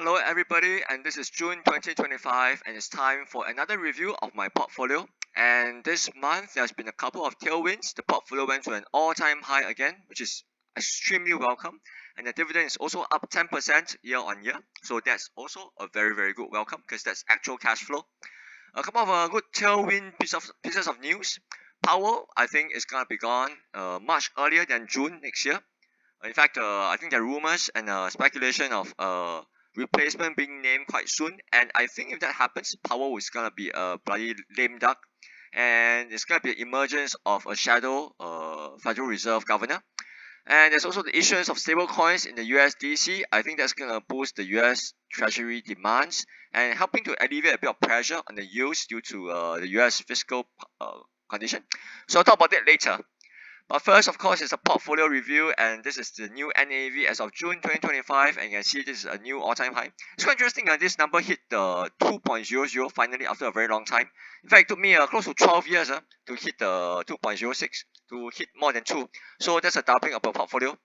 Hello everybody, and this is June 2025, and it's time for another review of my portfolio. And this month there's been a couple of tailwinds. The portfolio went to an all-time high again, which is extremely welcome. And the dividend is also up 10% year on year. So that's also a very good welcome because that's actual cash flow. A couple of good tailwind pieces of news. Powell, I think, is gonna be gone much earlier than June next year. In fact, I think there are rumors and speculation of replacement being named quite soon. And I think if that happens, Powell is gonna be a bloody lame duck, and it's gonna be an emergence of a shadow Federal Reserve governor. And there's also the issuance of stable coins in the USDC. I think that's gonna boost the US Treasury demands and helping to alleviate a bit of pressure on the yields due to the US fiscal condition. So I'll talk about that later. But first, of course, is a portfolio review, and this is the new NAV as of June 2025, and you can see this is a new all-time high. It's quite interesting that this number hit the 2.00 finally after a very long time. In fact, it took me close to 12 years to hit the 2.06, to hit more than 2. So that's a doubling of the portfolio.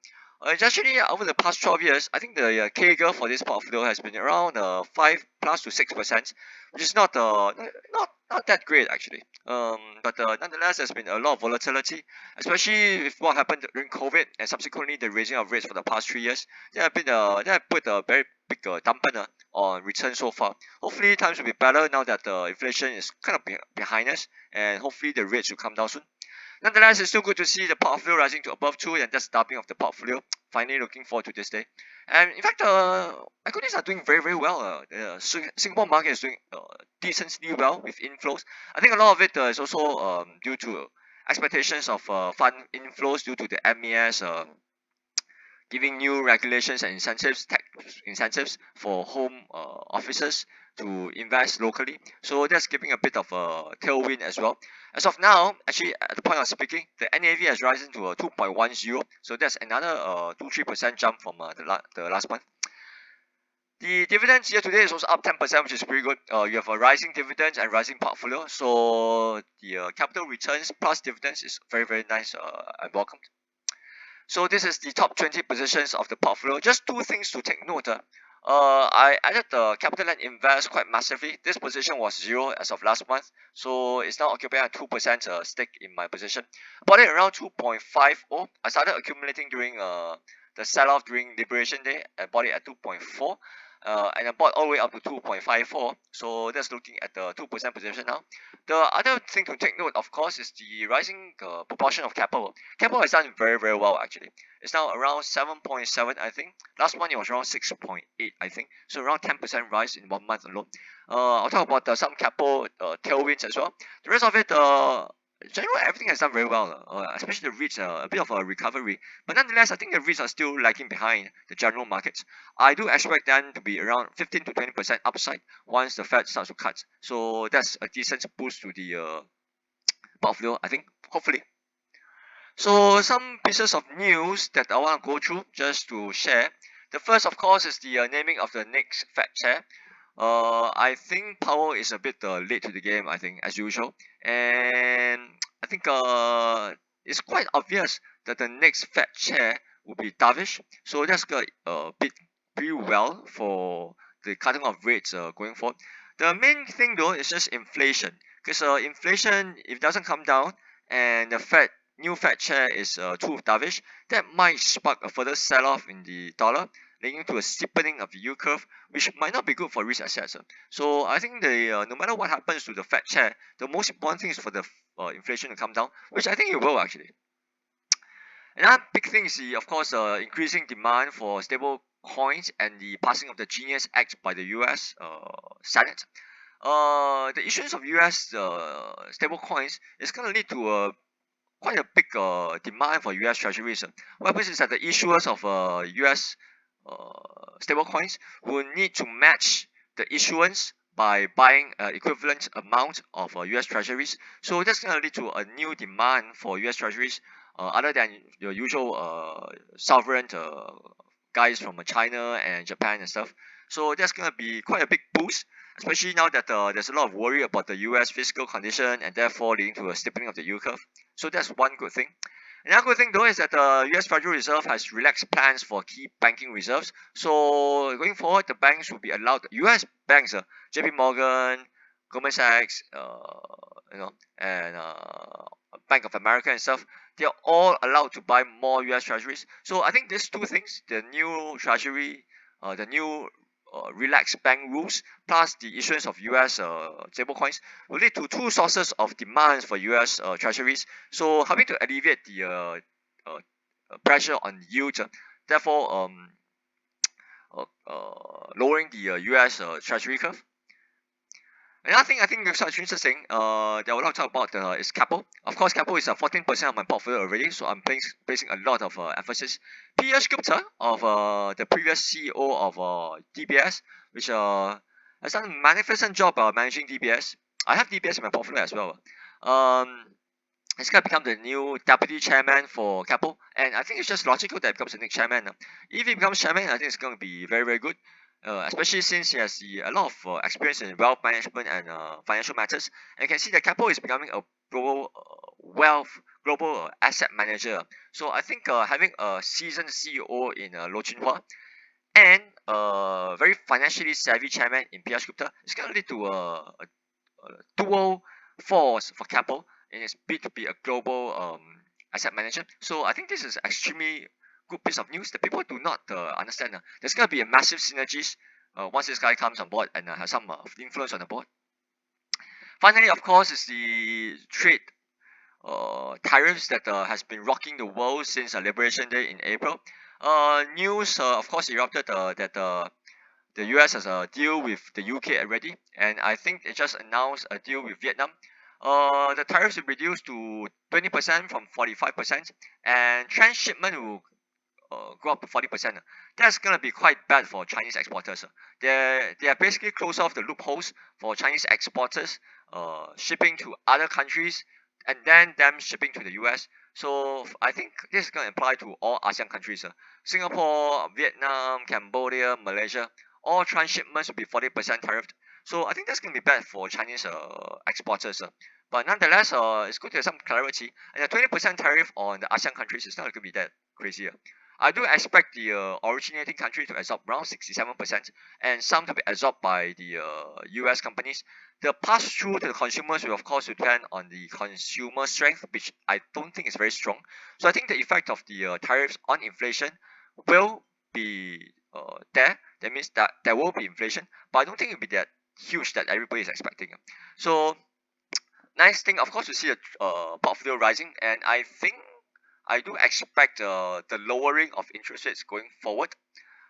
It's actually over the past 12 years, I think the CAGR for this portfolio has been around 5 plus to 6%, which is not that great actually. But nonetheless, there's been a lot of volatility, especially with what happened during COVID and subsequently the raising of rates for the past 3 years. They have put a very big dampener on returns so far. Hopefully, times will be better now that the inflation is kind of behind us, and hopefully the rates will come down soon. Nonetheless, it's still good to see the portfolio rising to above 2, and that's doubling of the portfolio. Finally, looking forward to this day. And in fact, equities are doing very well. The Singapore market is doing decently well with inflows. I think a lot of it is also due to expectations of fund inflows due to the MES giving new regulations and tax incentives for home offices to invest locally. So that's giving a bit of a tailwind as well. As of now, actually at the point of speaking, the NAV has risen to 2.10. So that's another 2-3% jump from the last month. The dividends year to date is also up 10%, which is pretty good. You have a rising dividends and rising portfolio. So the capital returns plus dividends is very nice and welcome. So this is the top 20 positions of the portfolio. Just two things to take note. I added the CapitaLand Invest quite massively. This position was 0 as of last month, so it's now occupying a 2% stake in my position. Bought it around 2.50. I started accumulating during the sell-off during Liberation Day. I bought it at 2.4. And I bought all the way up to 2.54. So that's looking at the 2% position now. The other thing to take note, of course, is the rising proportion of capital. Capital has done very well actually. It's now around 7.7, I think. Last month it was around 6.8, I think. So around 10% rise in 1 month alone. I'll talk about some capital tailwinds as well. The rest of it, generally everything has done very well, especially the REITs, a bit of a recovery. But nonetheless, I think the REITs are still lagging behind the general markets. I do expect them to be around 15 to 20% upside once the Fed starts to cut. So that's a decent boost to the portfolio, I think, hopefully. So some pieces of news that I want to go through just to share. The first, of course, is the naming of the next Fed chair. I think Powell is a bit late to the game, I think, as usual. And I think it's quite obvious that the next Fed chair will be dovish. So that's going to bid pretty well for the cutting of rates going forward. The main thing though is just inflation. Because inflation, if it doesn't come down and the new Fed chair is too dovish, that might spark a further sell-off in the dollar, leading to a steepening of the yield curve, which might not be good for risk assets. So I think no matter what happens to the Fed chair, the most important thing is for the inflation to come down, which I think it will actually. Another big thing is of course, increasing demand for stable coins and the passing of the Genius Act by the US Senate. The issuance of US stable coins is going to lead to quite a big demand for US Treasuries. What happens is that the issuers of US stablecoins will need to match the issuance by buying an equivalent amount of US Treasuries. So that's going to lead to a new demand for US Treasuries other than your usual sovereign guys from China and Japan and stuff. So that's going to be quite a big boost, especially now that there's a lot of worry about the US fiscal condition and therefore leading to a steepening of the yield curve. So that's one good thing. Another good thing though is that the US Federal Reserve has relaxed plans for key banking reserves. So going forward, the banks will be allowed. US banks, JP Morgan, Goldman Sachs, and Bank of America and stuff, they are all allowed to buy more US Treasuries. So I think these two things, the new Treasury, the new relaxed bank rules, plus the issuance of US stablecoins, will lead to two sources of demands for US Treasuries. So helping to alleviate the pressure on yields, therefore lowering the US Treasury curve. Another thing I think is such interesting, that I would like to talk about is capital. Of course, capital is 14% of my portfolio already, so I'm placing a lot of emphasis. P.S. Gupta, of the previous CEO of DBS, which has done a magnificent job managing DBS. I have DBS in my portfolio as well. He's going to become the new deputy chairman for Keppel, and I think it's just logical that he becomes the next chairman. If he becomes chairman, I think it's going to be very, very good, especially since he has a lot of experience in wealth management and financial matters. And you can see that Keppel is becoming a global asset manager. So I think having a seasoned CEO in Lo Junhua and a very financially savvy chairman in P.S. Gupta is going to lead to a dual force for Keppel in its bid to be a global asset manager. So I think this is extremely good piece of news that people do not understand. There's going to be a massive synergies once this guy comes on board and has some influence on the board. Finally, of course, is the trade tariffs that has been rocking the world since Liberation Day in April. News, of course, erupted that the US has a deal with the UK already, and I think they just announced a deal with Vietnam. The tariffs will reduce to 20% from 45%, and transshipment will go up to 40%. That's gonna be quite bad for Chinese exporters. They are basically close off the loopholes for Chinese exporters shipping to other countries and then them shipping to the US. So I think this is gonna apply to all ASEAN countries. Singapore, Vietnam, Cambodia, Malaysia, all transshipments will be 40% tariffed. So I think that's gonna be bad for Chinese exporters. But nonetheless, it's good to have some clarity. And the 20% tariff on the ASEAN countries is not gonna be that crazy. I do expect the originating country to absorb around 67% and some to be absorbed by the US companies. The pass through to the consumers will of course depend on the consumer strength, which I don't think is very strong. So I think the effect of the tariffs on inflation will be there. That means that there will be inflation, but I don't think it will be that huge that everybody is expecting. So nice thing, of course, to see a portfolio rising, and I think I do expect the lowering of interest rates going forward.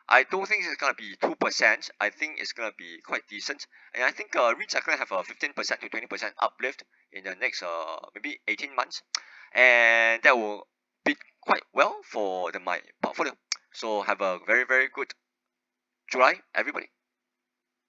I don't think it's gonna be 2%. I think it's gonna be quite decent, and I think REITs are gonna have a 15% to 20% uplift in the next maybe 18 months, and that will be quite well for my portfolio. So have a very, very good July, everybody.